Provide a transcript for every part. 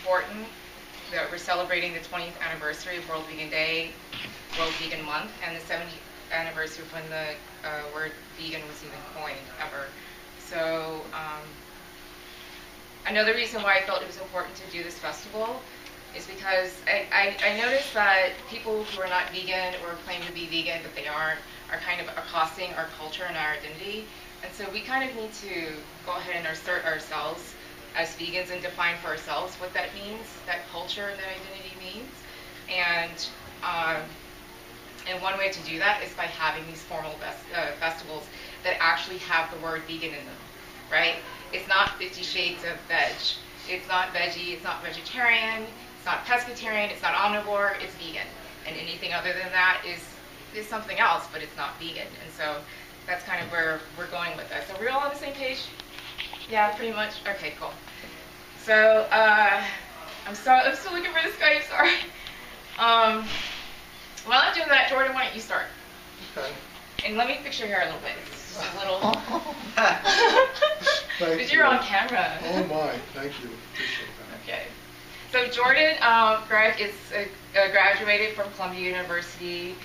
important that we're celebrating the 20th anniversary of World Vegan Day, World Vegan Month, and the 70th anniversary of when the word vegan was even coined ever. So another reason why I felt it was important to do this festival is because I noticed that people who are not vegan or claim to be vegan but they aren't are kind of accosting our culture and our identity. And so we kind of need to go ahead and assert ourselves as vegans and define for ourselves what that means, that culture and that identity means. And one way to do that is by having these formal festivals that actually have the word vegan in them, right? It's not 50 shades of veg. It's not veggie, it's not vegetarian, it's not pescatarian, it's not omnivore, it's vegan. And anything other than that is something else, but it's not vegan. And so that's kind of where we're going with that. So we're all on the same page? Yeah, pretty much? Okay, cool. So, I'm still looking for this guy, sorry. While I'm doing that, Jordan, why don't you start? Okay. And let me fix your hair a little bit. It's just a little... Because you. you're on camera. Oh my, thank you. Appreciate that. Okay. So Jordan graduated from Columbia University,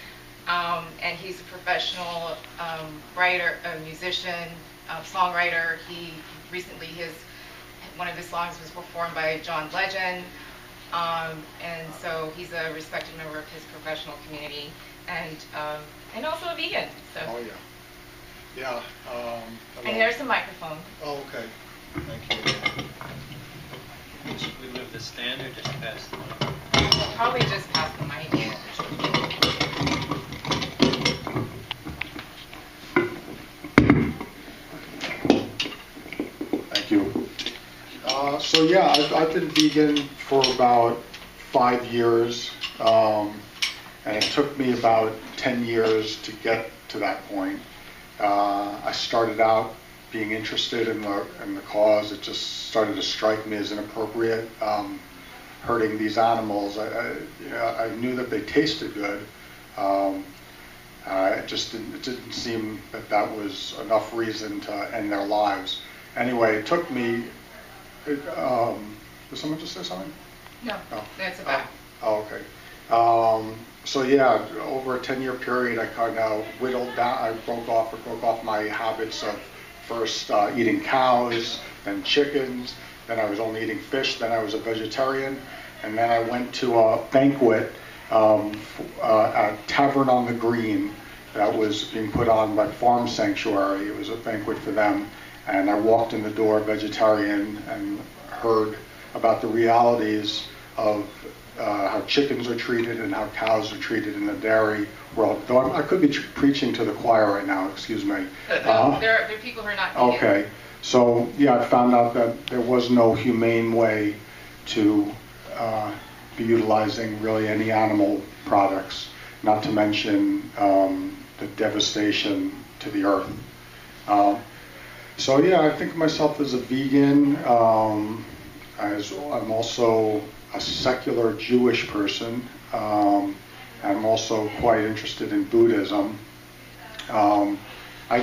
and he's a professional writer, a musician, songwriter. He recently, one of his songs was performed by John Legend, and so he's a respected member of his professional community, and also a vegan. So. Oh yeah. Yeah. And there's a microphone. Oh, okay. Thank you. Should we move the stand or just pass the mic? Probably just pass the mic. Thank you. So yeah, I've been vegan for about 5 years, and it took me about 10 years to get to that point. I started out being interested in the cause. It just started to strike me as inappropriate, hurting these animals. I knew that they tasted good. It didn't seem that was enough reason to end their lives. Anyway, it took me. Did someone just say something? No, that's about. Oh, okay. So yeah, over a 10-year period, I kind of whittled down. I broke off my habits of first eating cows, then chickens, then I was only eating fish, then I was a vegetarian, and then I went to a banquet, a Tavern on the Green that was being put on by Farm Sanctuary. It was a banquet for them, and I walked in the door vegetarian and heard about the realities of how chickens are treated and how cows are treated in the dairy world. Though I could be preaching to the choir right now, excuse me. There are people who are not vegan. Okay, so yeah, I found out that there was no humane way to be utilizing really any animal products, not to mention the devastation to the earth. So yeah, I think of myself as a vegan. I'm also a secular Jewish person. I'm also quite interested in Buddhism. I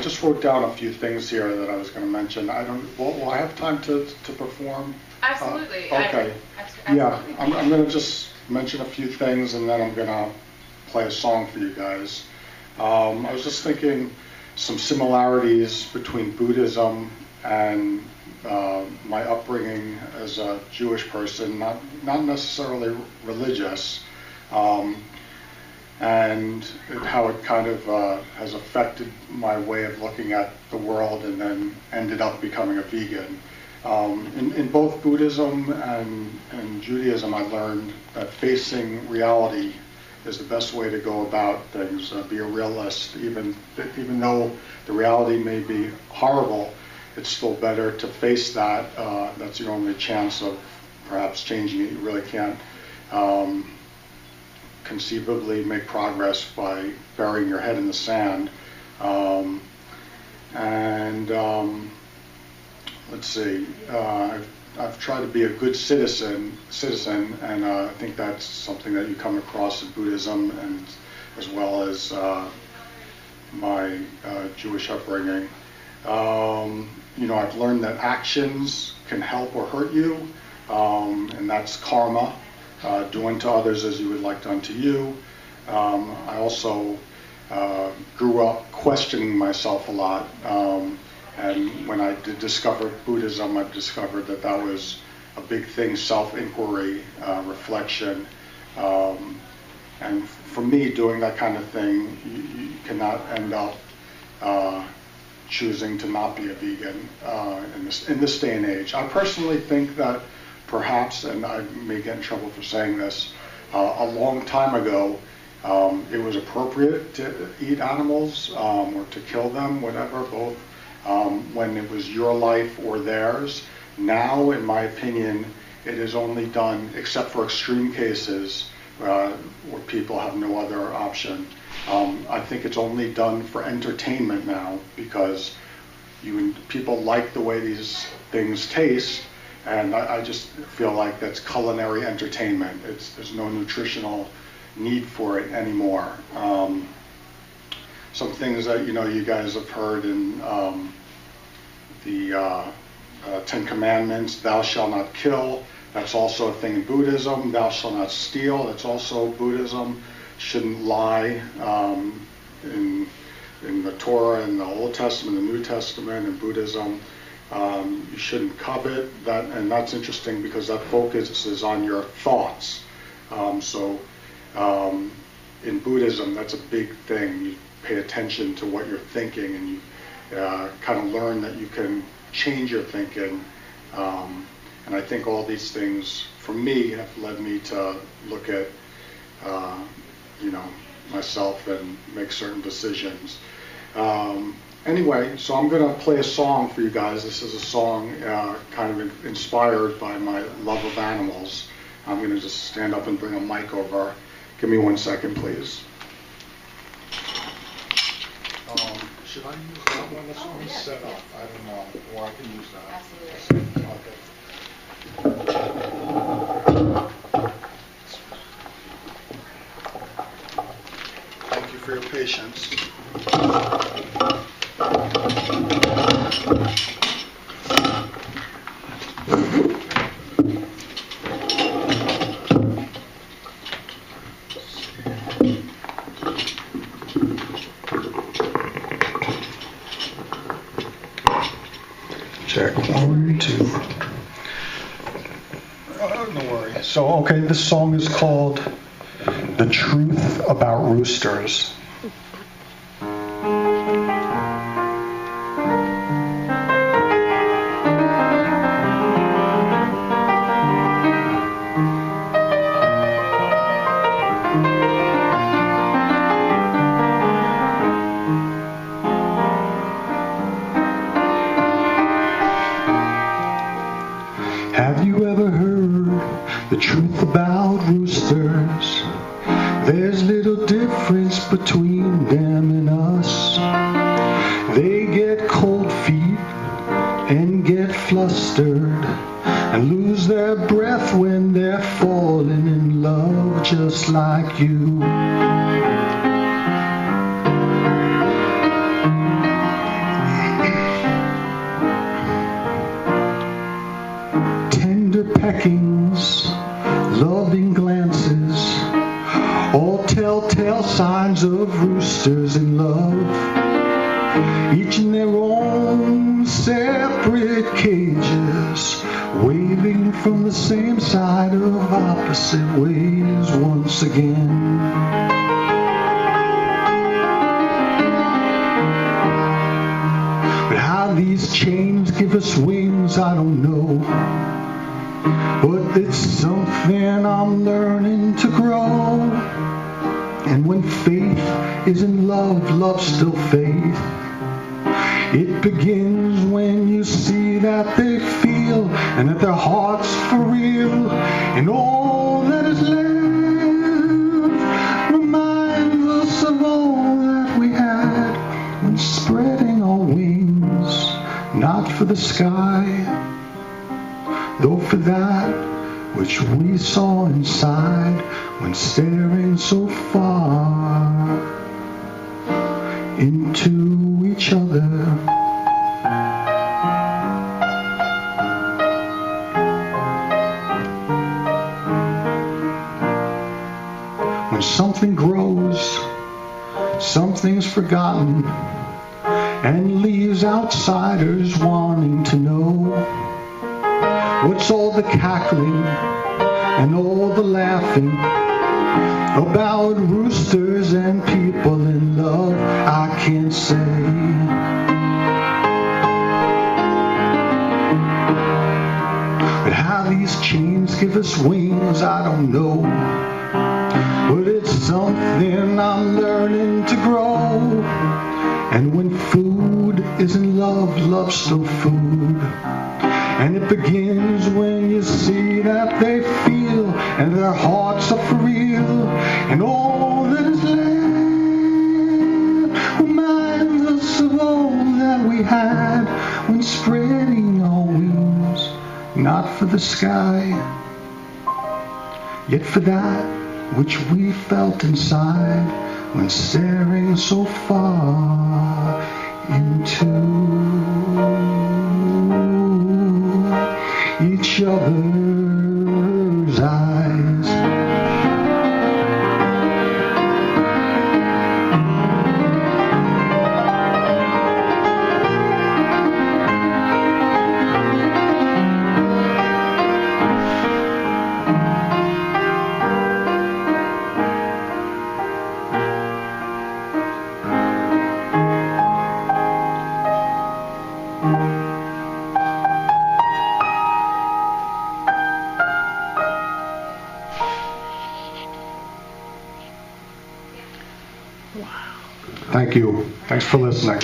just wrote down a few things here that I was going to mention. Will I have time to perform? Absolutely. Okay. Absolutely. Yeah, I'm going to just mention a few things and then I'm going to play a song for you guys. I was just thinking some similarities between Buddhism and my upbringing as a Jewish person, not necessarily religious, and how it kind of has affected my way of looking at the world, and then ended up becoming a vegan. In both Buddhism and Judaism, I learned that facing reality is the best way to go about things. Be a realist, even though the reality may be horrible. It's still better to face that. That's your only chance of perhaps changing it. You really can't conceivably make progress by burying your head in the sand. Let's see. I've tried to be a good citizen, and I think that's something that you come across in Buddhism, and as well as my Jewish upbringing. I've learned that actions can help or hurt you, and that's karma, do unto others as you would like done to you. I also grew up questioning myself a lot, and when I did discover Buddhism, I discovered that that was a big thing, self-inquiry, reflection. And for me, doing that kind of thing, you cannot end up choosing to not be a vegan in this day and age. I personally think that perhaps, and I may get in trouble for saying this, a long time ago, it was appropriate to eat animals or to kill them, whatever, both when it was your life or theirs. Now, in my opinion, it is only done, except for extreme cases where people have no other option. I think it's only done for entertainment now because people like the way these things taste, and I just feel like that's culinary entertainment. There's no nutritional need for it anymore. Some things that you guys have heard in the Ten Commandments: "Thou shalt not kill." That's also a thing in Buddhism. "Thou shalt not steal." That's also Buddhism. Shouldn't lie in the Torah, in the Old Testament, the New Testament, in Buddhism. You shouldn't covet. And that's interesting because that focuses on your thoughts. In Buddhism, that's a big thing. You pay attention to what you're thinking, and you kind of learn that you can change your thinking. And I think all these things, for me, have led me to look at, myself and make certain decisions. Anyway, so I'm going to play a song for you guys. This is a song kind of inspired by my love of animals. I'm going to just stand up and bring a mic over. Give me 1 second, please. Should I use that one? This one's set up. I don't know. Or I can use that. Absolutely. Okay. Thank you for your patience. Check 1, 2. Don't worry. So, okay, this song is called "The Truth About Roosters." Have you ever heard the truth about roosters? There's little difference between them and us. They get cold feet and get flustered and lose their breath when they're falling in love, just like you. Peckings, loving glances, all telltale signs of roosters in love, each in their own separate cages, waving from the same side of opposite ways once again. But how these chains give us wings, I don't know. But it's something I'm learning to grow. And when faith is in love, love's still faith. It begins when you see that they feel and that their heart's for real. And all that is left reminds us of all that we had when spreading our wings, not for the sky, though for that which we saw inside when staring so far into each other. something grows, something's forgotten, and leaves outsiders wanting to know. What's all the cackling and all the laughing about roosters and people in love? I can't say. But how these chains give us wings, I don't know. But it's something I'm learning to grow. And when food is in love, love's still food. And it begins when you see that they feel, and their hearts are for real. And all that is left reminds us of all that we had when spreading our wings, not for the sky, yet for that which we felt inside when staring so far into each other's eyes. Thank you. Thanks for listening. I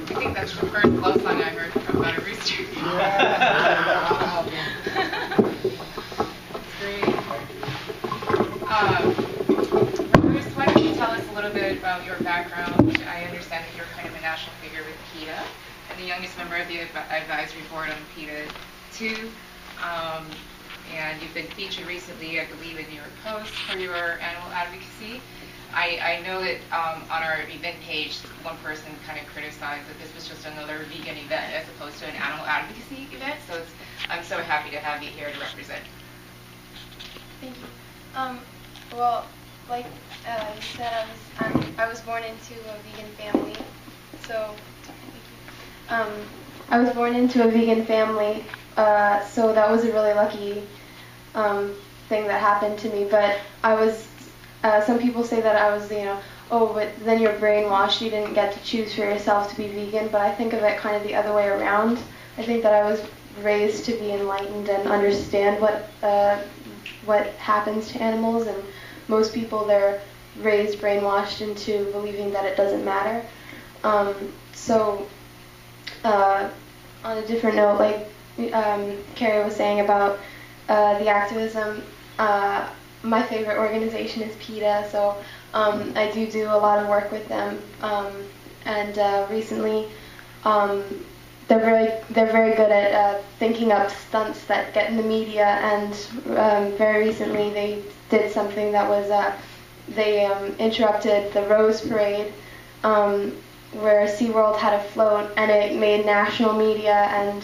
think that's the first love song I heard about a rooster. Bruce, why don't you tell us a little bit about your background? I understand that you're kind of a national figure with PETA and the youngest member of the advisory board on PETA 2. And you've been featured recently, I believe, in New York Post for your animal advocacy. I know that on our event page, one person kind of criticized that this was just another vegan event as opposed to an animal advocacy event. So I'm so happy to have you here to represent. Thank you. Well, like you said, I was born into a vegan family. So, I was born into a vegan family. So that was a really lucky thing that happened to me. But I was, some people say that I was, oh, but then you're brainwashed, you didn't get to choose for yourself to be vegan. But I think of it kind of the other way around. I think that I was raised to be enlightened and understand what happens to animals, and most people, they're raised brainwashed into believing that it doesn't matter. So on a different note, like Carrie was saying about the activism, my favorite organization is PETA, so I do a lot of work with them, and recently they're very good at thinking up stunts that get in the media, and very recently they did something that was they interrupted the Rose Parade, where SeaWorld had a float, and it made national media, and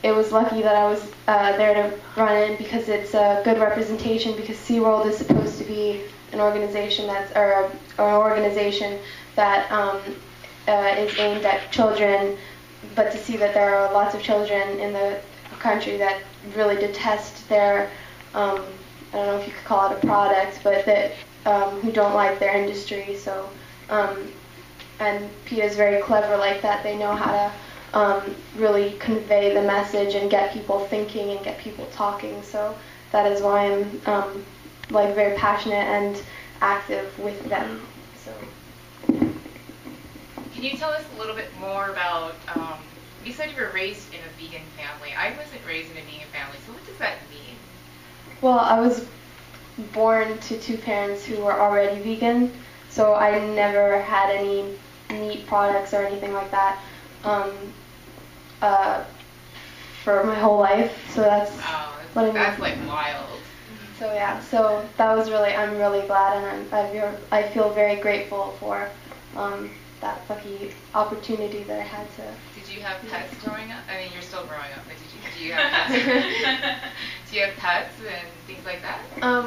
it was lucky that I was there to run in, because it's a good representation, because SeaWorld is supposed to be an organization that's, or an organization that is aimed at children, but to see that there are lots of children in the country that really detest their, I don't know if you could call it a product, but that who don't like their industry. So, and PETA is very clever like that. They know how to really convey the message and get people thinking and get people talking. So that is why I'm like very passionate and active with them. So. Can you tell us a little bit more about, you said you were raised in a vegan family. I wasn't raised in a vegan family, so what does that mean? Well, I was born to two parents who were already vegan, so I never had any meat products or anything like that for my whole life. So that's what I mean. That's like wild. So yeah, so that was really, I'm really glad, and I feel very grateful for that lucky opportunity that I had to. Did Did you have pets growing up? I mean, you're still growing up, but do you have pets? Do you have pets and things like that?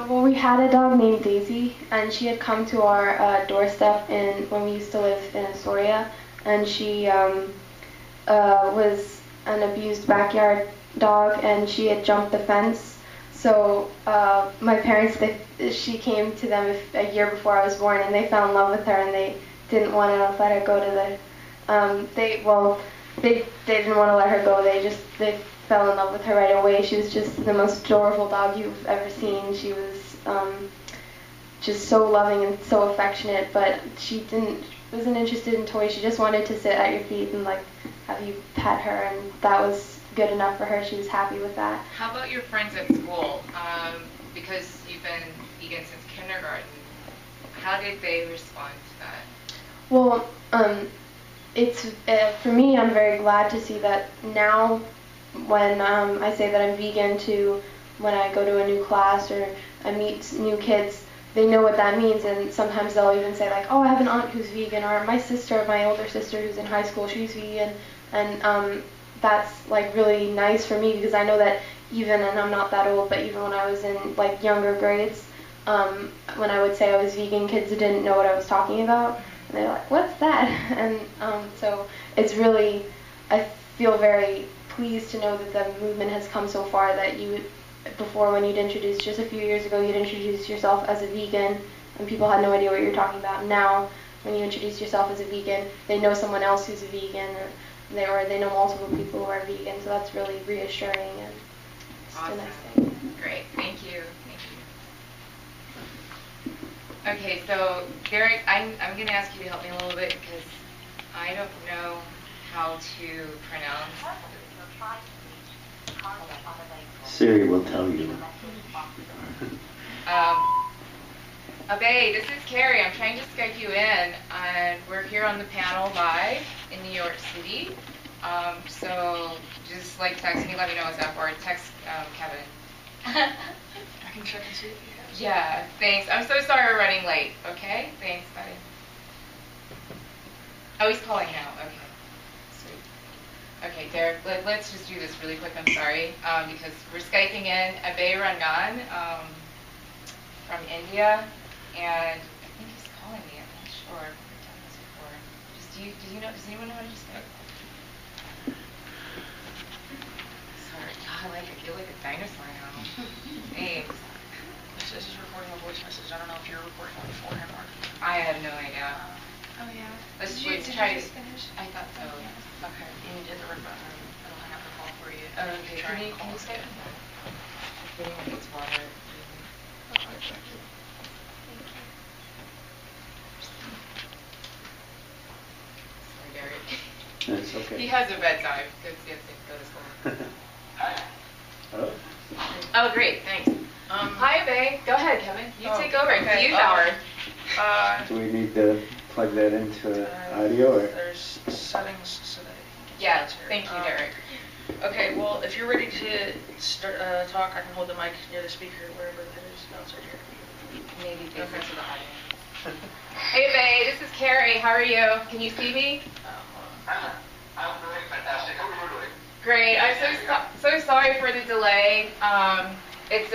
Well, we had a dog named Daisy, and she had come to our doorstep when we used to live in Astoria, and she was an abused backyard dog, and she had jumped the fence. So my parents, she came to them a year before I was born, and they fell in love with her, and they didn't want to let her go to the. They didn't want to let her go. They fell in love with her right away. She was just the most adorable dog you've ever seen. She was just so loving and so affectionate, but she wasn't interested in toys. She just wanted to sit at your feet and like have you pet her, and that was good enough for her. She was happy with that. How about your friends at school? Because you've been vegan since kindergarten, how did they respond to that? Well, it's for me, I'm very glad to see that now when I say that I'm vegan to when I go to a new class or I meet new kids, they know what that means, and sometimes they'll even say like, oh, I have an aunt who's vegan, or my older sister who's in high school, she's vegan, and that's like really nice for me because I know that even, and I'm not that old, but even when I was in like younger grades, when I would say I was vegan, kids didn't know what I was talking about. And they're like, what's that? And so it's really, I feel very pleased to know that the movement has come so far that before when you'd introduce, just a few years ago, you'd introduce yourself as a vegan and people had no idea what you were talking about. Now, when you introduce yourself as a vegan, they know someone else who's a vegan, or they know multiple people who are vegan, so that's really reassuring and just awesome. a nice thing. Great, thank you. Okay, so Derek, I'm going to ask you to help me a little bit because I don't know how to pronounce. Siri will tell you. Abe, this is Carrie. I'm trying to Skype you in, and we're here on the panel live in New York City. So just like text me, let me know what's up, or text Kevin. I can check and see if you have. Yeah, thanks. I'm so sorry we're running late. Okay, thanks, buddy. Oh, he's calling now. Okay, sweet. Okay, Derek, let's just do this really quick. I'm sorry, because we're Skyping in Abhay Rangan from India, and I think he's calling me. I'm not sure. We've done this before. Does anyone know how to do Skype? Sorry, God, I feel like a dinosaur now. Thanks. This is recording a voice message. I don't know if you're recording one for him or. I have no idea. Oh yeah. Let's Did try you to. just finish? I thought so. Yeah. Okay. You need to hit the red button. It'll hang up the call for you. Okay. Try Can and you call say? again. If anyone needs water. Okay, thank you. Sorry, Derek. That's okay. He has a bedtime. Go to school. Oh. Oh, great. Thanks. Hi, Abe. Go ahead, Kevin. You take over. okay. Youth hour. Do we need to plug that into audio? Or? There's settings so that you can Yeah. get here. Thank you, Derek. Okay, well, if you're ready to start talk, I can hold the mic near the speaker, wherever that is. No, it's right here. Maybe different to the audience. Hey, Abe. This is Carrie. How are you? Can you see me? Hold on. I'm doing fantastic. How are you doing? Great. I'm so sorry for the delay. It's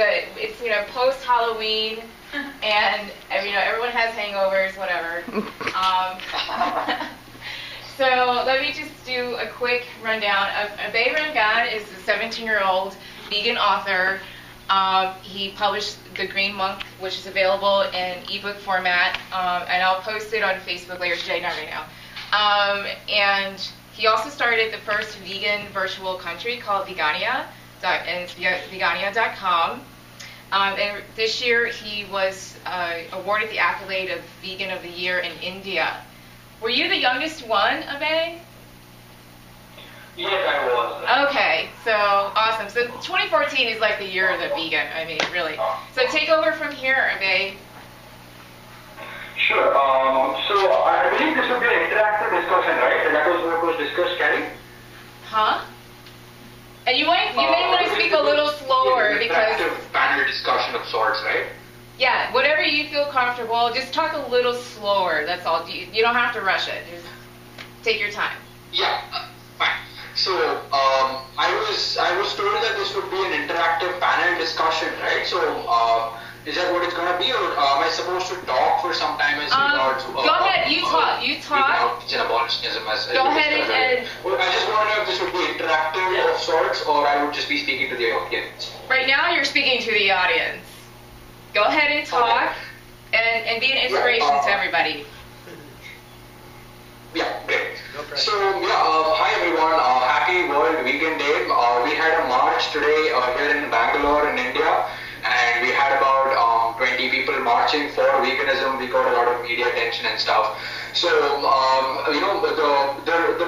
post Halloween, and everyone has hangovers, whatever. So let me just do a quick rundown of Abhay Rangan is a 17-year-old vegan author. He published The Green Monk, which is available in ebook format, and I'll post it on Facebook later today, not right now. And he also started the first vegan virtual country called Vegania, and it's vegania.com. And this year he was awarded the accolade of Vegan of the Year in India. Were you the youngest one, Abhay? Yes, I was. Okay, so awesome. So 2014 is like the year of the vegan. I mean, really. So take over from here, Abhay. Sure. So I believe this would be an interactive discussion, right? That was what was discussed, Carrie? Huh? And you may want to speak a little slower because. Interactive panel discussion of sorts, right? Yeah, whatever you feel comfortable. Just talk a little slower. That's all. You don't have to rush it. Just take your time. Yeah, fine. me, or am I supposed to talk for some time as regards? Go ahead, you talk. You talk. Go ahead and Well, I just want to know if this would be interactive of sorts, or I would just be speaking to the audience. right now you're speaking to the audience. Go ahead and talk and be an inspiration to everybody. Yeah, great. So, hi everyone. Happy World Vegan Day. We had a march today here in Bangalore in India, and we had about 20 people marching for veganism. We got a lot of media attention and stuff. So, the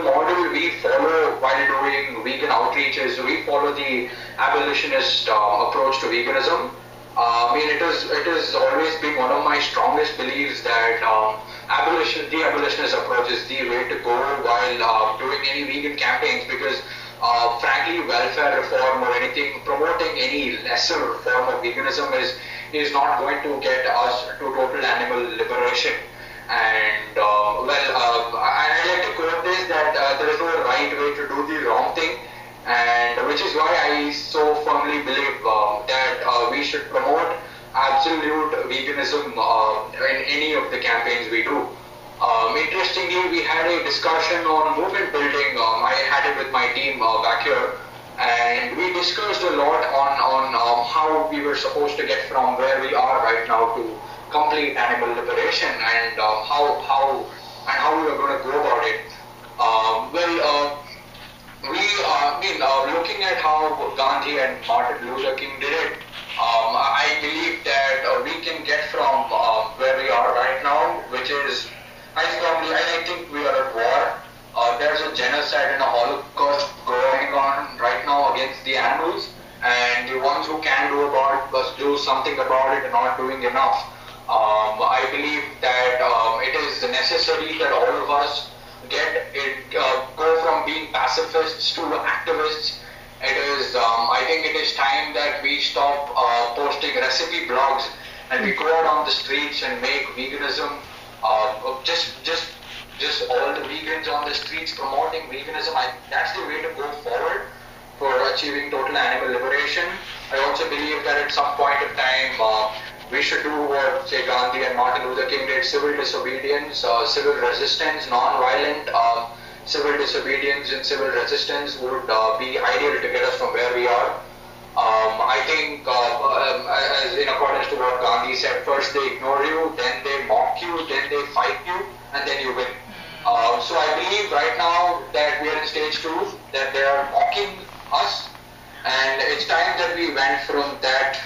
model we follow while doing vegan outreach is we follow the abolitionist approach to veganism. It has always been one of my strongest beliefs that the abolitionist approach is the way to go while doing any vegan campaigns, because frankly, welfare reform or anything promoting any lesser form of veganism is not going to get us to total animal liberation. And I like to quote this that there is no right way to do the wrong thing. And which is why I so firmly believe that we should promote absolute veganism in any of the campaigns we do. Interestingly, we had a discussion on movement building. I had it with my team back here, and we discussed a lot on how we were supposed to get from where we are right now to complete animal liberation, and how we were going to go about it. Looking at how Gandhi and Martin Luther King did it, I believe that we can get from where we are right now, which is, I think we are at war. There's a genocide and a Holocaust going on right now against the animals, and the ones who can do something about it are not doing enough. I believe that it is necessary that all of us go from being pacifists to activists. I think it is time that we stop posting recipe blogs and we go out on the streets and make veganism just all the vegans on the streets promoting veganism. That's the way to go forward for achieving total animal liberation. I also believe that at some point of time we should do what, say, Gandhi and Martin Luther King did: civil disobedience, civil resistance, non-violent civil disobedience and civil resistance would be ideal to get us from where we are. I think, as in accordance to what Gandhi said, first they ignore you, then they mock you, then they fight you, and then you win. So I believe right now that we are in stage 2, that they are mocking us, and it's time that we went from that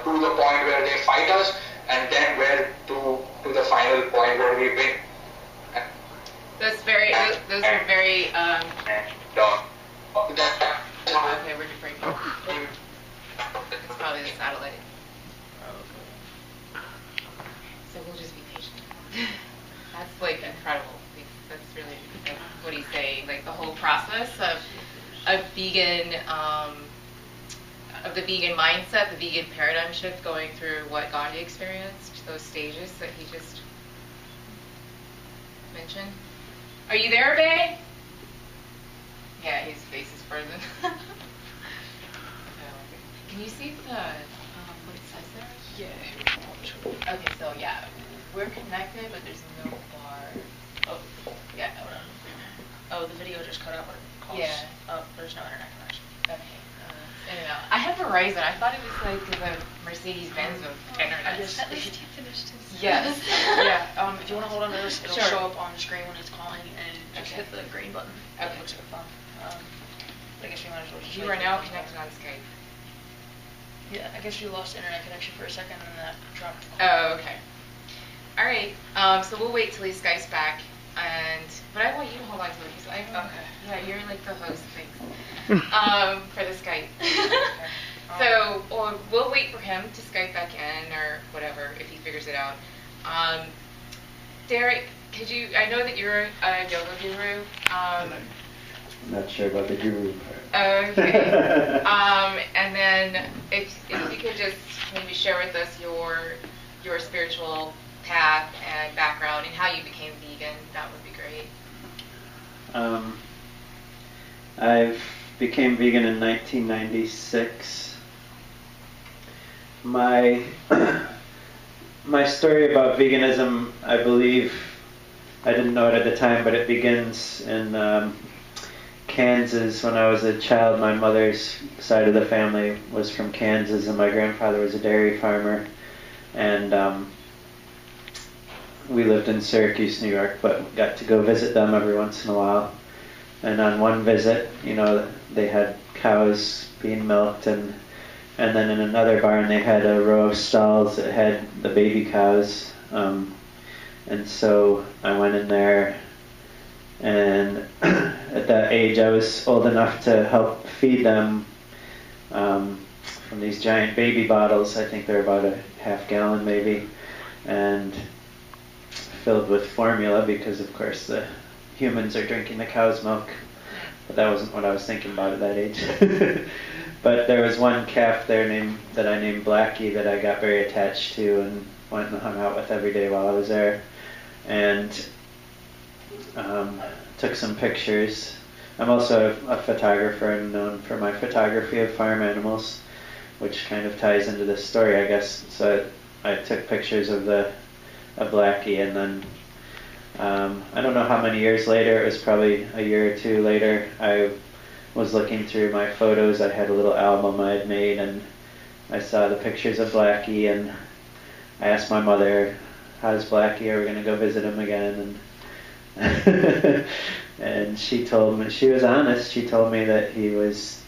to the point where they fight us, and then to the final point where we win. Those are very. Okay, we're breaking. It's probably the satellite. So we'll just be patient. That's like incredible. That's really what he's saying. Like the whole process of vegan, of the vegan mindset, the vegan paradigm shift, going through what Gandhi experienced, those stages that he just mentioned. Are you there, Bay? Yeah, his face is frozen. Can you see what it says there? Yeah. Okay, so yeah, we're connected, but there's no bar. Oh, yeah. Oh, the video just cut out, but it calls. Yeah. Oh, there's no internet connection. Okay. In and out. I have Verizon. I thought it was like the Mercedes-Benz of internet. At least he finished his. Yes. Yeah. If you want to hold on to this, it'll Sure. show up on the screen when it's calling, and just hit the green button. Okay. It looks like a phone. I guess you might as well just. You wait are for now the phone. connected on Skype. Yeah, I guess you lost internet connection for a second, and then that dropped. Oh, okay. All right. So we'll wait till he Skype's back, but I want you to hold on to it because Okay. Yeah, you're like the host. Thanks. For the Skype. So we'll wait for him to Skype back in or whatever if he figures it out. Derek, could you? I know that you're a yoga guru. I'm not sure about the guru part. Okay. And then if you could just maybe share with us your spiritual path and background and how you became vegan, that would be great. I became vegan in 1996. My my story about veganism, I believe, I didn't know it at the time, but it begins in Kansas. When I was a child, my mother's side of the family was from Kansas, and my grandfather was a dairy farmer. And we lived in Syracuse, New York, but got to go visit them every once in a while. And on one visit, they had cows being milked, and then in another barn they had a row of stalls that had the baby cows. And so I went in there, and at that age I was old enough to help feed them from these giant baby bottles. I think they're about a half gallon maybe, and filled with formula, because of course the humans are drinking the cow's milk. But that wasn't what I was thinking about at that age. But there was one calf there that I named Blackie that I got very attached to and went and hung out with every day while I was there. And took some pictures. I'm also a photographer and known for my photography of farm animals, which kind of ties into this story, I guess. So I took pictures of Blackie, and then I don't know how many years later, it was probably a year or two later, I was looking through my photos. I had a little album I had made, and I saw the pictures of Blackie, and I asked my mother, "How's Blackie? Are we going to go visit him again?" And and she told me, she was honest, she told me that he was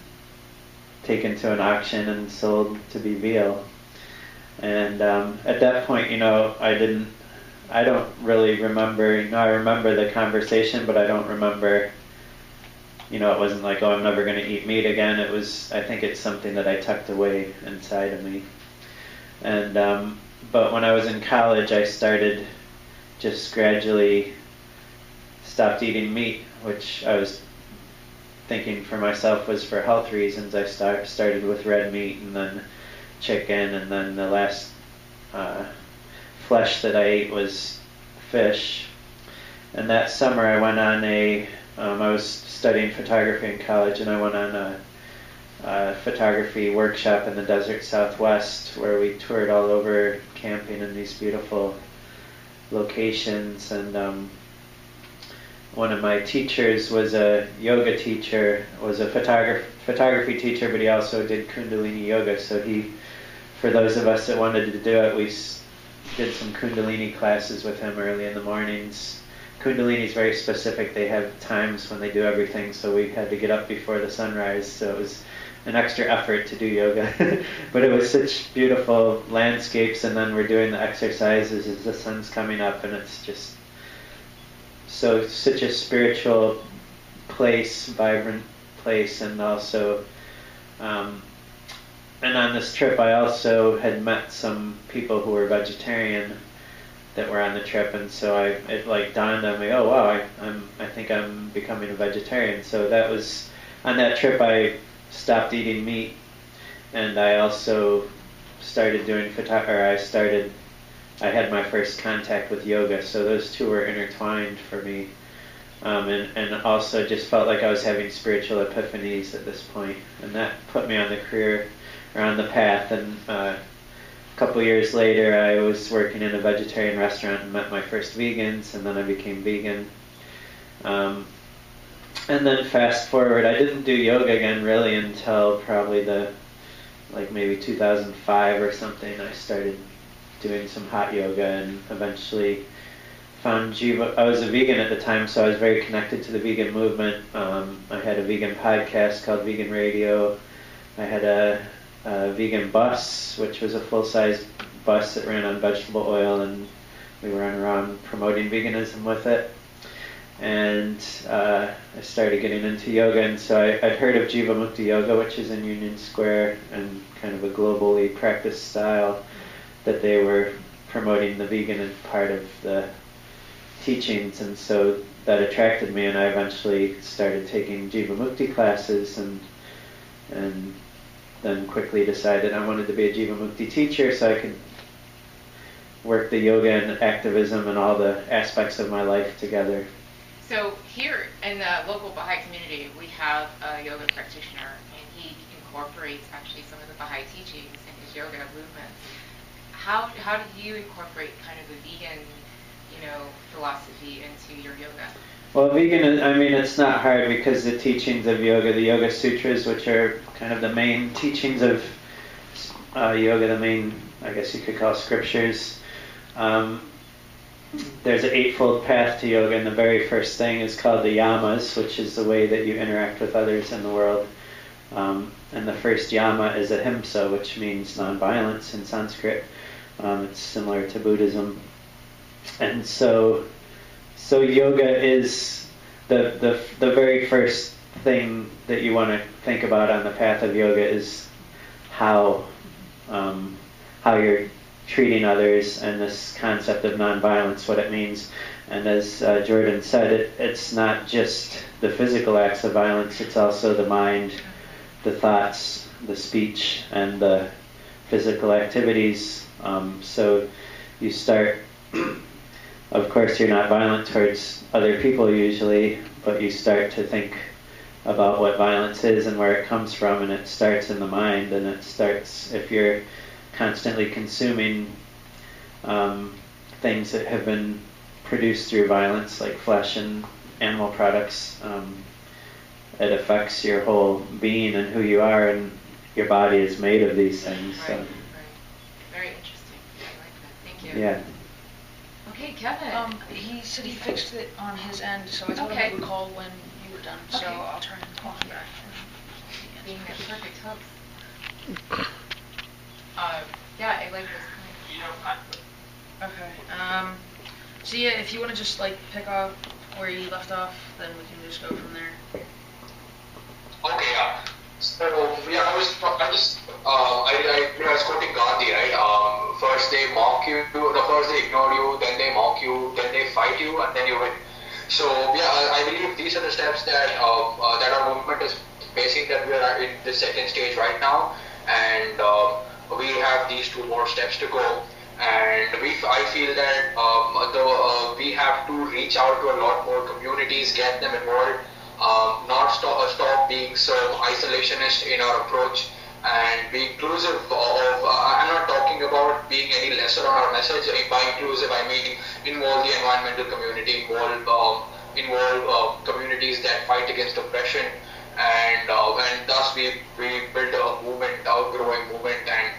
taken to an auction and sold to be veal. And at that point, I don't really remember, I remember the conversation, but I don't remember, it wasn't like, oh, I'm never going to eat meat again. It was, I think it's something that I tucked away inside of me. And, but when I was in college, I started just gradually stopped eating meat, which I was thinking for myself was for health reasons. I started with red meat, and then chicken, and then the last flesh that I ate was fish. And that summer I went on I was studying photography in college, and I went on a photography workshop in the desert Southwest, where we toured all over camping in these beautiful locations. And one of my teachers was a yoga teacher, was a photography teacher, but he also did Kundalini yoga. So for those of us that wanted to do it, we did some Kundalini classes with him early in the mornings. Kundalini is very specific. They have times when they do everything, so we had to get up before the sunrise, so it was an extra effort to do yoga. But it was such beautiful landscapes, and then we're doing the exercises as the sun's coming up, and it's just such a spiritual place, vibrant place. And also and on this trip I also had met some people who were vegetarian that were on the trip, and so it dawned on me, oh wow, I think I'm becoming a vegetarian. So that was, on that trip I stopped eating meat, and I also started doing I had my first contact with yoga, so those two were intertwined for me. And also just felt like I was having spiritual epiphanies at this point, and that put me on the career, or on the path. And a couple years later I was working in a vegetarian restaurant and met my first vegans, and then I became vegan. And then fast forward, I didn't do yoga again really until probably maybe 2005 or something. I started doing some hot yoga, and eventually found Jiva. I was a vegan at the time, so I was very connected to the vegan movement. I had a vegan podcast called Vegan Radio. I had a vegan bus, which was a full-size bus that ran on vegetable oil, and we were around promoting veganism with it. And I started getting into yoga, and so I'd heard of Jiva Mukti Yoga, which is in Union Square, and kind of a globally practiced style that they were promoting the vegan part of the teachings, and so that attracted me, and I eventually started taking Jiva Mukti classes, and then quickly decided I wanted to be a Jiva Mukti teacher so I could work the yoga and activism and all the aspects of my life together. So here in the local Baha'i community, we have a yoga practitioner, and he incorporates actually some of the Baha'i teachings in his yoga movements. how do you incorporate kind of the vegan, philosophy into your yoga? Well, vegan, I mean, it's not hard because the teachings of yoga, the Yoga Sutras, which are kind of the main teachings of yoga, the main, I guess you could call scriptures. There's an eightfold path to yoga, and the very first thing is called the yamas, which is the way that you interact with others in the world. And the first yama is ahimsa, which means nonviolence in Sanskrit. It's similar to Buddhism. And so yoga is the very first thing that you want to think about on the path of yoga is how you're treating others, and this concept of nonviolence, what it means. And as Jordan said, it's not just the physical acts of violence, it's also the mind, the thoughts, the speech, and the physical activities. So you start, of course you're not violent towards other people usually, but you start to think about what violence is and where it comes from, and it starts in the mind, and it starts, if you're constantly consuming things that have been produced through violence, like flesh and animal products, it affects your whole being and who you are, and your body is made of these things. Right. Very interesting. I like that. Thank you. Yeah. Okay, Kevin. He said he fixed it on his end, so I told him I would call when you were done. So I'll try and call him back. Being a perfect host. Yeah, I like this point. Okay. So yeah, if you want to just pick up where you left off, then we can just go from there. Okay, yeah. So yeah, I was quoting Gandhi, right? First they mock you, first they ignore you, then they mock you, then they fight you, and then you win. So yeah, I believe these are the steps that our movement is facing. That we are in the second stage right now, and we have these 2 more steps to go. And I feel that we have to reach out to a lot more communities, get them involved. Not stop being so isolationist in our approach, and be inclusive of, I'm not talking about being any lesser on our message. By inclusive, I mean involve the environmental community, involve communities that fight against oppression, and thus we build a movement, outgrowing movement, and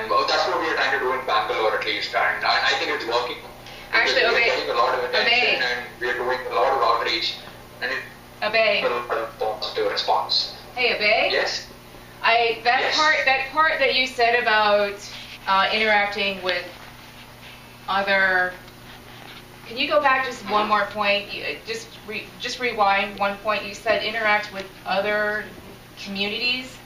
that's what we are trying to do in Bangalore at least, and I think it's working. Actually, we are getting a lot of attention, and we are doing a lot of outreach, and Abhay. Positive response. Hey, Abhay. Yes. That part that you said about interacting with other. Can you go back just one more point? Just rewind one point. You said interact with other communities.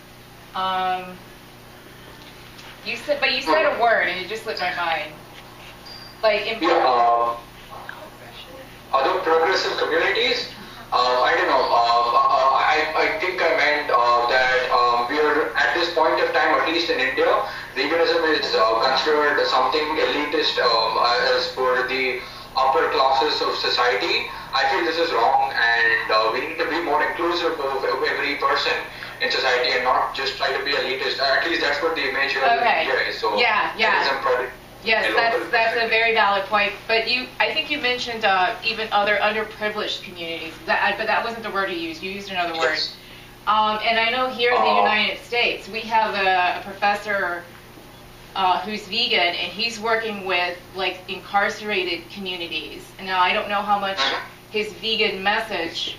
You said a word and it just slipped my mind. Other progressive communities. I don't know. I think I meant that we are at this point of time, at least in India, veganism is considered something elitist as for the upper classes of society. I feel this is wrong, and we need to be more inclusive of every person in society and not just try to be elitist. At least that's what the image of India is. So yeah. Yes, that's a very valid point. But I think you mentioned even other underprivileged communities. But that wasn't the word you used. You used another word. And I know here in the United States, we have a professor who's vegan, and he's working with incarcerated communities. And now I don't know how much his vegan message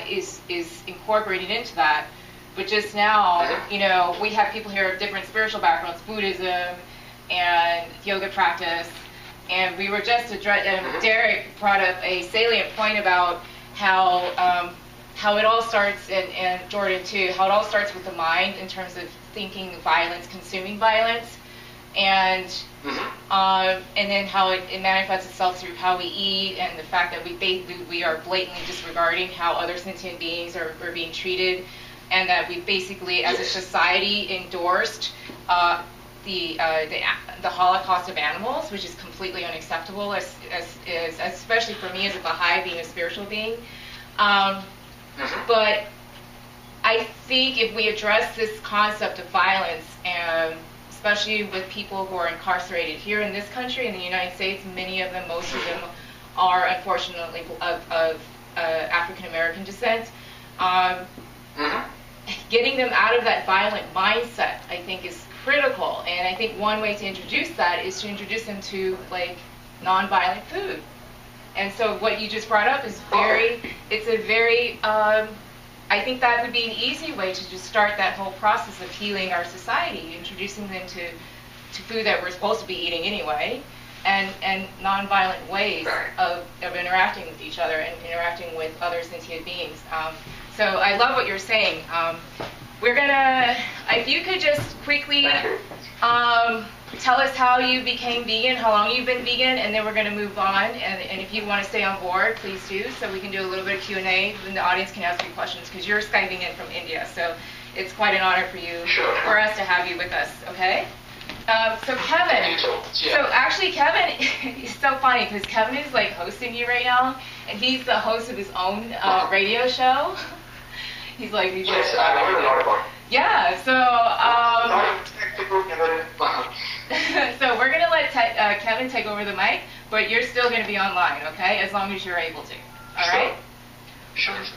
is incorporated into that. But just now, we have people here of different spiritual backgrounds, Buddhism and yoga practice, and we were just Derek brought up a salient point about how it all starts, and Jordan too, how it all starts with the mind in terms of thinking violence, consuming violence, and then how it manifests itself through how we eat, and the fact that we are blatantly disregarding how other sentient beings are being treated, and that we basically, as a society, endorsed the Holocaust of animals, which is completely unacceptable, especially for me as a Baha'i, being a spiritual being. But I think if we address this concept of violence, and especially with people who are incarcerated here in this country, in the United States. Many of them, most of them, are unfortunately of African American descent. Getting them out of that violent mindset, I think, is critical. And I think one way to introduce that is to introduce them to like non-violent food. And so what you just brought up is it's a very, I think that would be an easy way to just start that whole process of healing our society, introducing them to food that we're supposed to be eating anyway, and non-violent ways of interacting with each other and interacting with other sentient beings. So I love what you're saying. We're gonna, if you could just quickly tell us how you became vegan, how long you've been vegan, and then we're going to move on. And if you want to stay on board, please do, so we can do a little bit of Q&A, and the audience can ask you questions, because you're Skyping in from India, so it's quite an honor for us to have you with us, okay? So Kevin, so actually Kevin is so funny, because Kevin is like hosting you right now, and he's the host of his own radio show. He's like, yes, I heard a lot about it. Yeah, so so we're gonna let Kevin take over the mic, but you're still gonna be online, okay? As long as you're able to. All right? Sure. With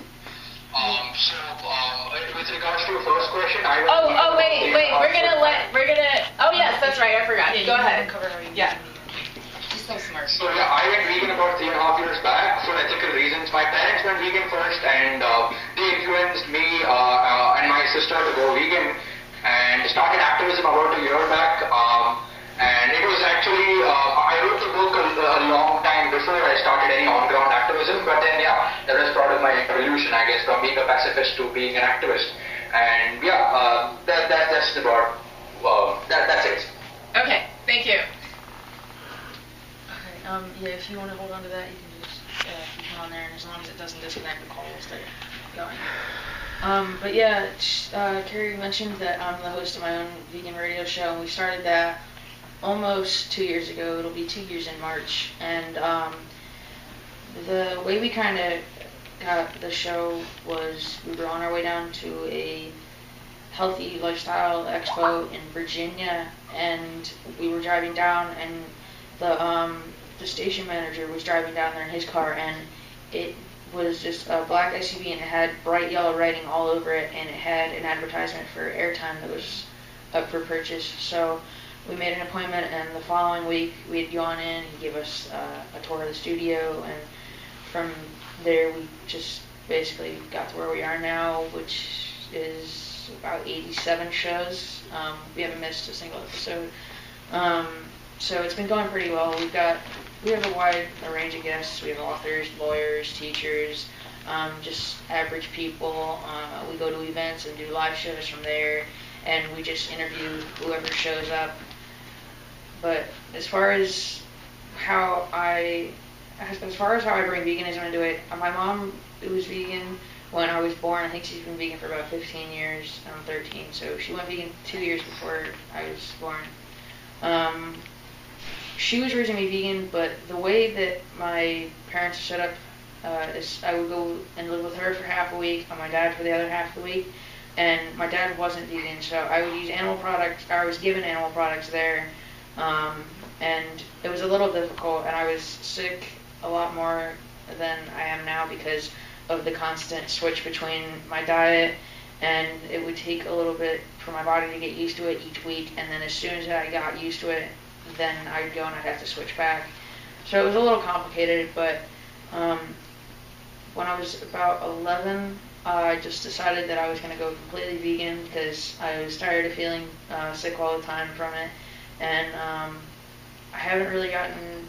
regards to your first question, wait. Oh yes, that's right. I forgot. Go ahead. Yeah. He's so smart. So yeah, I went vegan about 3.5 years back for ethical reasons. My parents went vegan first, and they influenced me and my sister to go vegan, and started activism about a year back. And it was actually, I wrote the book a long time before I started any on-ground activism, but then yeah, that was part of my evolution, I guess, from being a pacifist to being an activist. And yeah, that's about, that's it. Okay, thank you. Okay, yeah, if you want to hold on to that, you can just keep it on there, and as long as it doesn't disconnect, the call will stay going. But yeah, Carrie mentioned that I'm the host of my own vegan radio show, and we started that almost 2 years ago. It'll be 2 years in March. And the way we kind of got the show was we were on our way down to a healthy lifestyle expo in Virginia, and we were driving down, and the station manager was driving down there in his car, and it was just a black SUV, and it had bright yellow writing all over it, and it had an advertisement for airtime that was up for purchase. So we made an appointment, and the following week we had gone in. He gave us a tour of the studio, and from there we just basically got to where we are now, which is about 87 shows. We haven't missed a single episode. So it's been going pretty well. We have a wide range of guests. We have authors, lawyers, teachers, just average people. We go to events and do live shows from there, and we just interview whoever shows up. But as far as how I bring veganism into it, my mom was vegan when I was born. I think she's been vegan for about 15 years. I'm 13, so she went vegan 2 years before I was born. She was raising me vegan, but the way that my parents set up is I would go and live with her for half a week, and my dad for the other half of the week. And my dad wasn't vegan, so I would use animal products. I was given animal products there, and it was a little difficult. And I was sick a lot more than I am now because of the constant switch between my diet, and it would take a little bit for my body to get used to it each week. And then as soon as I got used to it, then I'd go and I'd have to switch back. So it was a little complicated, but when I was about 11, I just decided that I was going to go completely vegan because I was tired of feeling sick all the time from it. And I haven't really gotten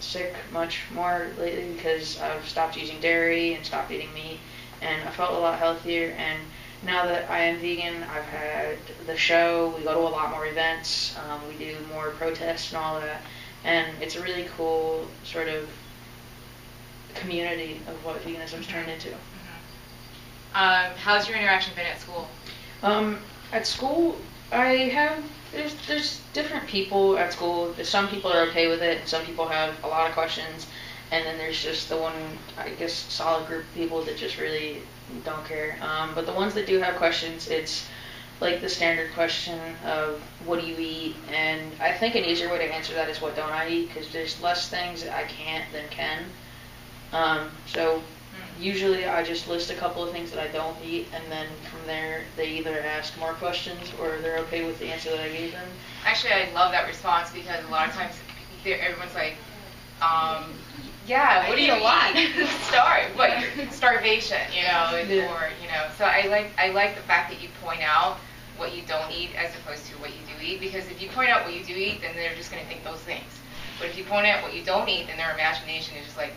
sick much more lately because I've stopped using dairy and stopped eating meat, and I felt a lot healthier. And now that I am vegan, I've had the show, we go to a lot more events, we do more protests and all that, and it's a really cool sort of community of what veganism's turned into. How's your interaction been at school? At school, there's different people at school. Some people are okay with it, and some people have a lot of questions, and then there's just the one, I guess, solid group of people that just really don't care. But the ones that do have questions, it's like the standard question of what do you eat, and I think an easier way to answer that is what don't I eat, because there's less things that I can't than can. So usually I just list a couple of things that I don't eat, and then from there they either ask more questions or they're okay with the answer that I gave them. Actually, I love that response because a lot of times everyone's like, yeah, what do you eat? Starvation, or, So I like the fact that you point out what you don't eat as opposed to what you do eat, because if you point out what you do eat, then they're just going to think those things. But if you point out what you don't eat, then their imagination is just like,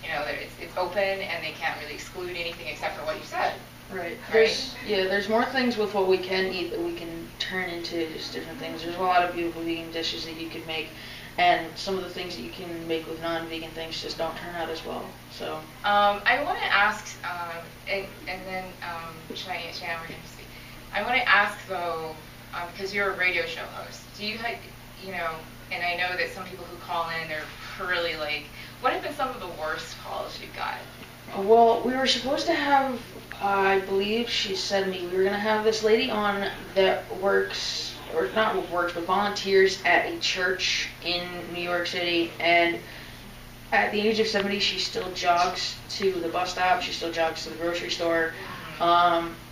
it's open and they can't really exclude anything except for what you said. Right. There's more things with what we can eat that we can turn into just different things. There's a lot of beautiful vegan dishes that you could make, and some of the things that you can make with non-vegan things just don't turn out as well. So. I want to ask, and then Cheyenne, we're going to speak. I want to ask though, because you're a radio show host, do you have, and I know that some people who call in are really like, what have been some of the worst calls you've got? Well, we were supposed to have, I believe she said to me, we were going to have this lady on that works, or not works, but volunteers at a church in New York City, and at the age of 70, she still jogs to the bus stop, she still jogs to the grocery store.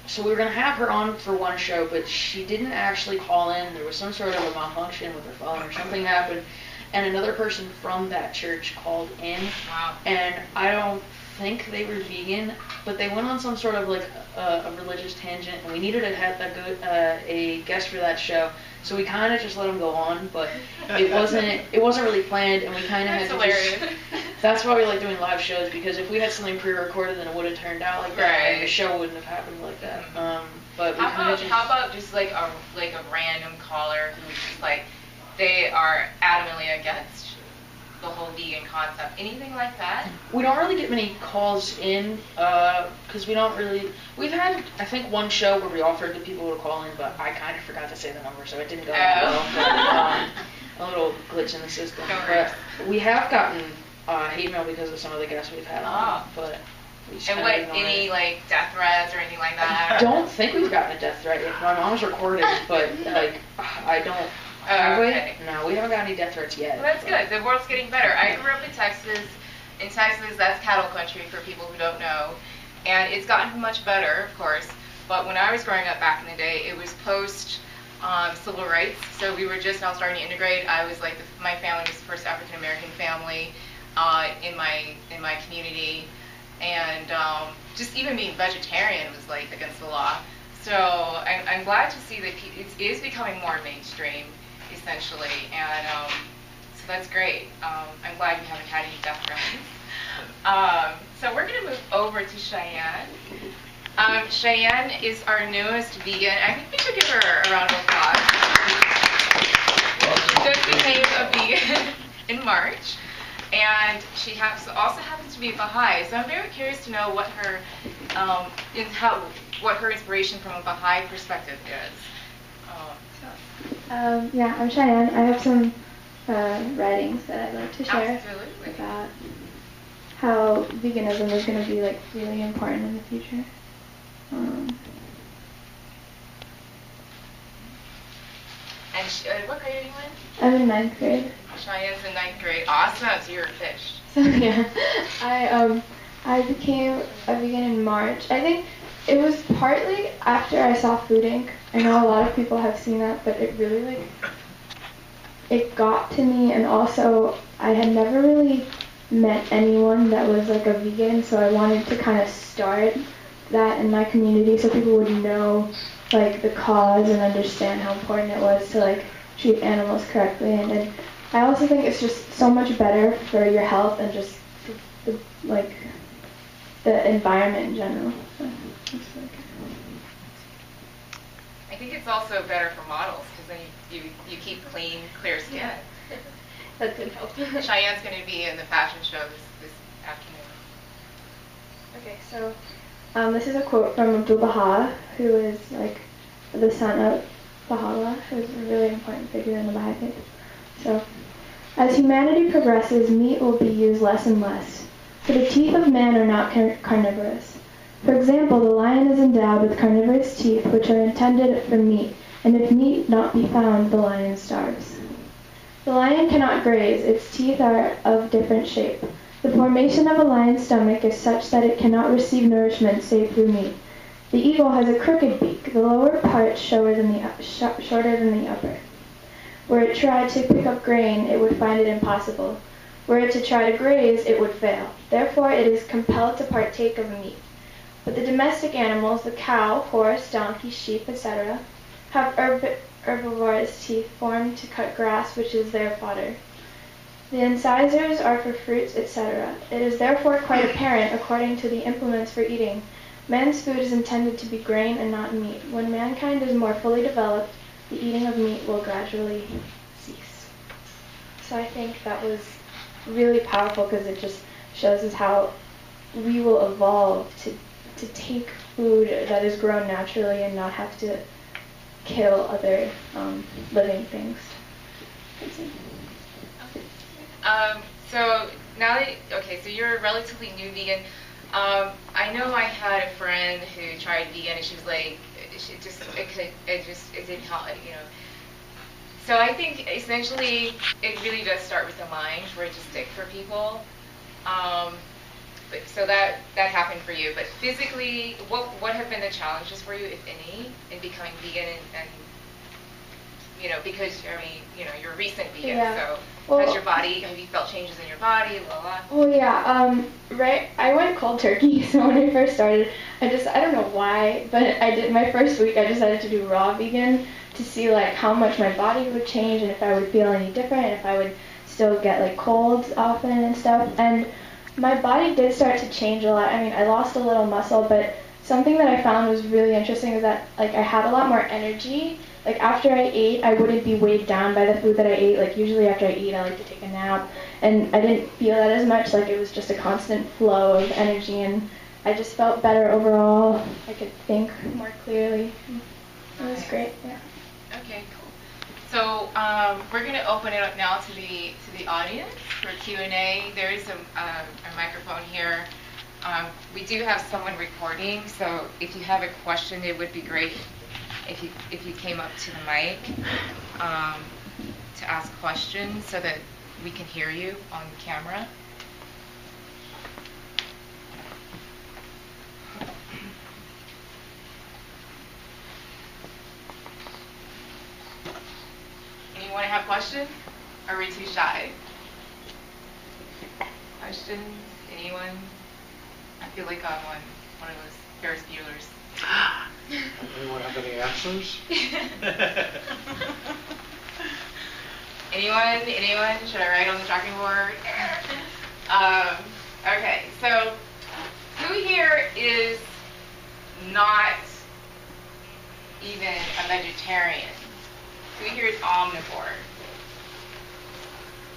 So we were going to have her on for one show, but she didn't actually call in. There was some sort of a malfunction with her phone or something happened, and another person from that church called in. Wow. And I don't think they were vegan, but they went on some sort of like a religious tangent, and we needed a guest for that show, so we kind of just let them go on, but it wasn't really planned, and we kind of had to hilarious. That's why we like doing live shows, because if we had something pre-recorded, then it would have turned out like that, and the show wouldn't have happened like that. But how about just like a random caller who's just like, they are adamantly against the whole vegan concept, anything like that? We don't really get many calls in, because we've had, I think, one show where we offered the people to call in, but I kind of forgot to say the number, so it didn't go well. A little glitch in the system. But we have gotten hate mail because of some of the guests we've had on, but we just any like death threats or anything like that? I don't think we've gotten a death threat yet. My mom's recorded, but like, I don't. Okay. No, we haven't got any death threats yet. Well, that's good. The world's getting better. I grew up in Texas. In Texas, that's cattle country for people who don't know. And it's gotten much better, of course. But when I was growing up back in the day, it was post civil rights. So we were just now starting to integrate. I was like, my family was the first African American family in my community. And just even being vegetarian was like against the law. So I'm glad to see that it is becoming more mainstream, essentially, and so that's great. I'm glad you haven't had any death threats. So we're going to move over to Cheyenne. Cheyenne is our newest vegan. I think we should give her a round of applause. She just became a vegan in March, and she also happens to be a Baha'i. So I'm very curious to know what her inspiration from a Baha'i perspective is. Yeah, I'm Cheyenne. I have some writings that I'd like to share about how veganism is going to be like really important in the future. And what grade are you in? I'm in 9th grade. Cheyenne's in 9th grade. Awesome. So you're a fish. So yeah, I became a vegan in March. I think it was partly after I saw Food Inc. I know a lot of people have seen that, but it really it got to me, and also I had never really met anyone that was like a vegan, so I wanted to kind of start that in my community so people would know like the cause and understand how important it was to like treat animals correctly, and I also think it's just so much better for your health and just the environment in general. So, I think it's also better for models because then you keep clean, clear skin. That did help. Cheyenne's going to be in the fashion show this afternoon. Okay, so this is a quote from Abdul Baha, who is like the son of Baha'u'llah, who is a really important figure in the Baha'i faith. So, as humanity progresses, meat will be used less and less. For the teeth of man are not carnivorous. For example, the lion is endowed with carnivorous teeth which are intended for meat, and if meat not be found, the lion starves. The lion cannot graze, its teeth are of different shape. The formation of a lion's stomach is such that it cannot receive nourishment save through meat. The eagle has a crooked beak, the lower part shorter than the upper. Were it tried to pick up grain, it would find it impossible. Were it to try to graze, it would fail. Therefore, it is compelled to partake of meat. But the domestic animals, the cow, horse, donkey, sheep, etc., have herbivorous teeth formed to cut grass, which is their fodder. The incisors are for fruits, etc. It is therefore quite apparent, according to the implements for eating, man's food is intended to be grain and not meat. When mankind is more fully developed, the eating of meat will gradually cease. So I think that was really powerful because it just shows us how we will evolve to take food that is grown naturally and not have to kill other living things. So now that, so you're a relatively new vegan. I know I had a friend who tried vegan and she was like, it didn't help, you know. So I think essentially it really does start with the mind for it to stick for people. So that happened for you. But physically, what have been the challenges for you, if any, in becoming vegan and you know, because I mean, you know, you're a recent vegan, so have you felt changes in your body, blah, blah? Well, yeah, right, I went cold turkey, so when I first started, I don't know why, but I did, my first week, I decided to do raw vegan to see, like, how much my body would change and if I would feel any different, if I would still get, like, colds often and stuff, and my body did start to change a lot. I mean, I lost a little muscle, but something that I found was really interesting is that, like, I had a lot more energy. Like, after I ate, I wouldn't be weighed down by the food that I ate. Like, usually after I eat, I like to take a nap. And I didn't feel that as much. Like, it was just a constant flow of energy. And I just felt better overall. I could think more clearly. It was great, yeah. Okay, cool. So we're going to open it up now to the audience for Q&A. There is a microphone here. We do have someone recording, so if you have a question, it would be great if you came up to the mic to ask questions so that we can hear you on camera. Anyone have questions? Or are we too shy? Questions? Anyone? I feel like I'm on one of those Ferris Bueller's. Anyone have any answers? Anyone? Should I write on the chalking board? Okay, so who here is not even a vegetarian? Who here is omnivore?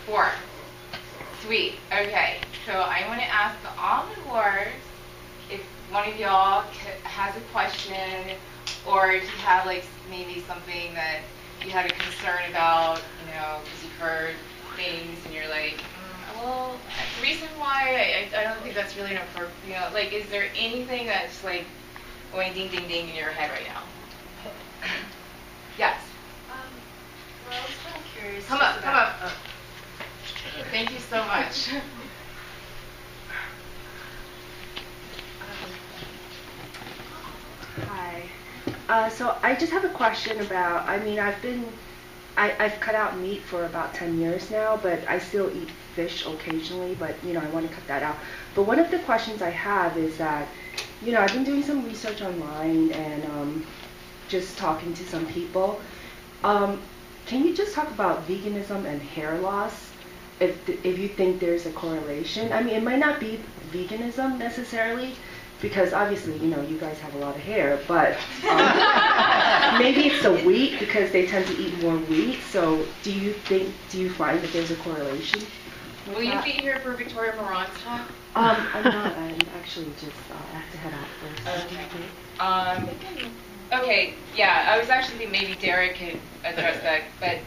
4. Sweet. Okay, so I want to ask the omnivores if one of y'all has a question, or if you have like maybe something that you had a concern about, you know, because you've heard things and you're like, well, the reason why I don't think that's really an appropriate, you know, like, is there anything that's like going ding ding ding in your head right now? Yes. Well, I was kind of curious. Come up. Thank you so much. Hi. So I just have a question about, I mean, I've cut out meat for about 10 years now, but I still eat fish occasionally, but, you know, I want to cut that out. But one of the questions I have is that, you know, I've been doing some research online and just talking to some people. Can you just talk about veganism and hair loss? If you think there's a correlation. I mean, it might not be veganism necessarily, because obviously, you know, you guys have a lot of hair, but maybe it's the wheat, because they tend to eat more wheat. So do you find that there's a correlation? Will you be here for Victoria Moran's talk? I'm not. I'm actually just, I have to head out first. Okay. Okay, yeah, I was actually thinking maybe Derek could address that, but...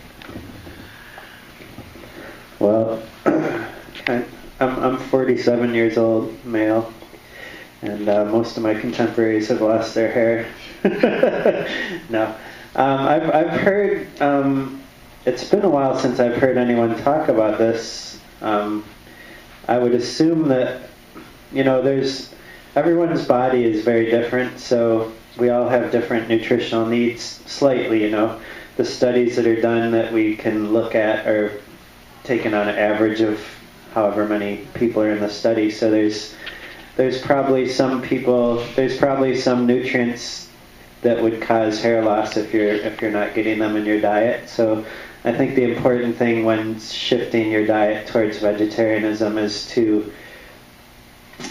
Well, I'm 47 years old, male, and most of my contemporaries have lost their hair. No. I've heard, it's been a while since I've heard anyone talk about this. I would assume that, everyone's body is very different, so we all have different nutritional needs slightly, The studies that are done that we can look at are taken on an average of however many people are in the study. So there's probably some nutrients that would cause hair loss if you're not getting them in your diet. So I think the important thing when shifting your diet towards vegetarianism is to,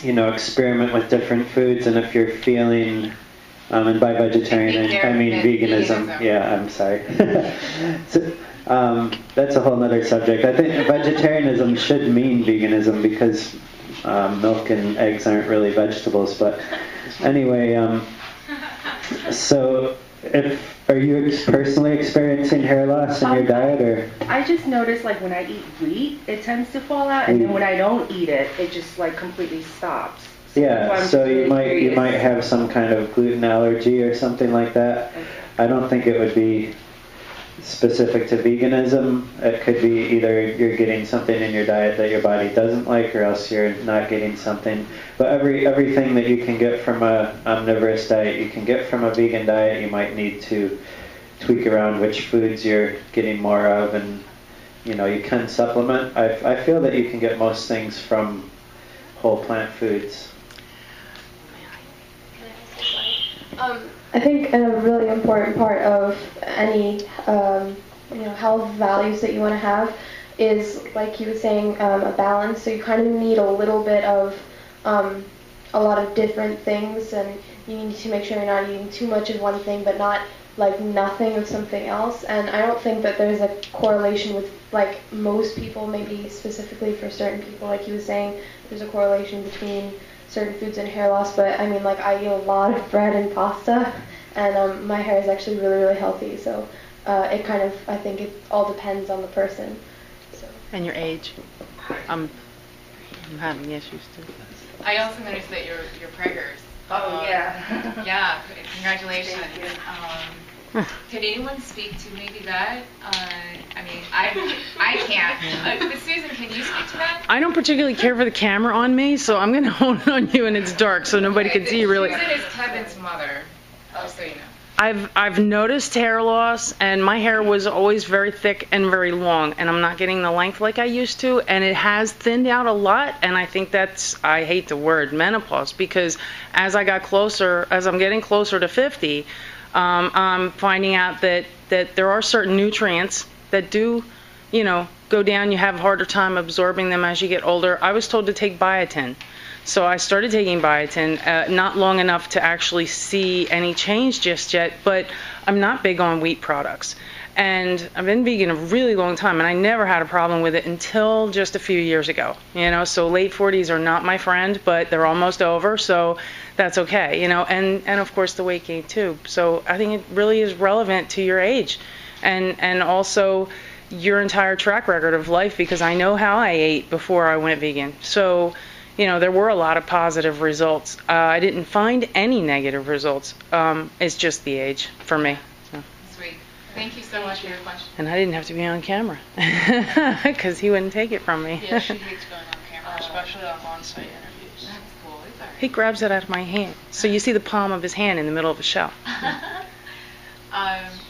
experiment with different foods, and if you're feeling, and by vegetarian I mean veganism. Yeah, I'm sorry. So, that's a whole other subject. I think vegetarianism should mean veganism because milk and eggs aren't really vegetables. But anyway, so are you personally experiencing hair loss in your diet, or? I just notice like when I eat wheat, it tends to fall out, and then when I don't eat it, it just like completely stops. Yeah, so you might have some kind of gluten allergy or something like that. Okay. I don't think it would be specific to veganism. It could be either you're getting something in your diet that your body doesn't like, or else you're not getting something. But everything that you can get from a omnivorous diet, you can get from a vegan diet. You might need to tweak around which foods you're getting more of, and you can supplement. I feel that you can get most things from whole plant foods. I think a really important part of any health values that you want to have is, like you were saying, a balance. So you kind of need a little bit of a lot of different things, and you need to make sure you're not eating too much of one thing, but not like nothing of something else. And I don't think that there's a correlation with like most people, maybe specifically for certain people, like you were saying, there's a correlation between certain foods and hair loss, but I mean, like, I eat a lot of bread and pasta, and my hair is actually really, really healthy, so it kind of, I think it all depends on the person. So. And your age. I'm having issues too. I also noticed that you're preggers. Oh, yeah. Yeah, congratulations. Could anyone speak to maybe that? I mean, I can't. But Susan, can you speak to that? I don't particularly care for the camera on me, so I'm going to hold it on you, and it's dark, so nobody can see you really. Susan is Kevin's mother, just so you know. I've noticed hair loss, and my hair was always very thick and very long, and I'm not getting the length like I used to, and it has thinned out a lot, and I think I hate the word menopause, because as I'm getting closer to 50, I'm finding out that there are certain nutrients that do, go down. You have a harder time absorbing them as you get older. I was told to take biotin. So I started taking biotin, not long enough to actually see any change just yet, but I'm not big on wheat products. And I've been vegan a really long time, and I never had a problem with it until just a few years ago. So late 40s are not my friend, but they're almost over, so that's okay. And of course the weight gain too. So I think it really is relevant to your age, and also your entire track record of life, because I know how I ate before I went vegan. So there were a lot of positive results. I didn't find any negative results. It's just the age for me. So. Sweet. Thank you so much for your question. And I didn't have to be on camera, because he wouldn't take it from me. Yeah, she hates going on camera, especially on on-site interviews. That's cool. It's all right. He grabs it out of my hand. So you see the palm of his hand in the middle of a shell.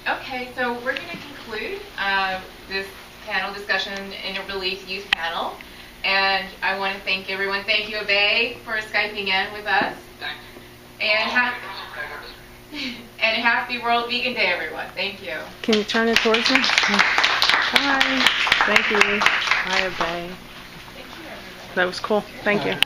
Okay, so we're going to conclude this panel discussion in a Relief Youth panel. And I want to thank everyone. Thank you, Abe, for Skyping in with us. And happy World Vegan Day, everyone. Thank you. Can you turn it towards me? Hi. Thank you. Hi, Abe. Thank you, everybody. That was cool. Thank you.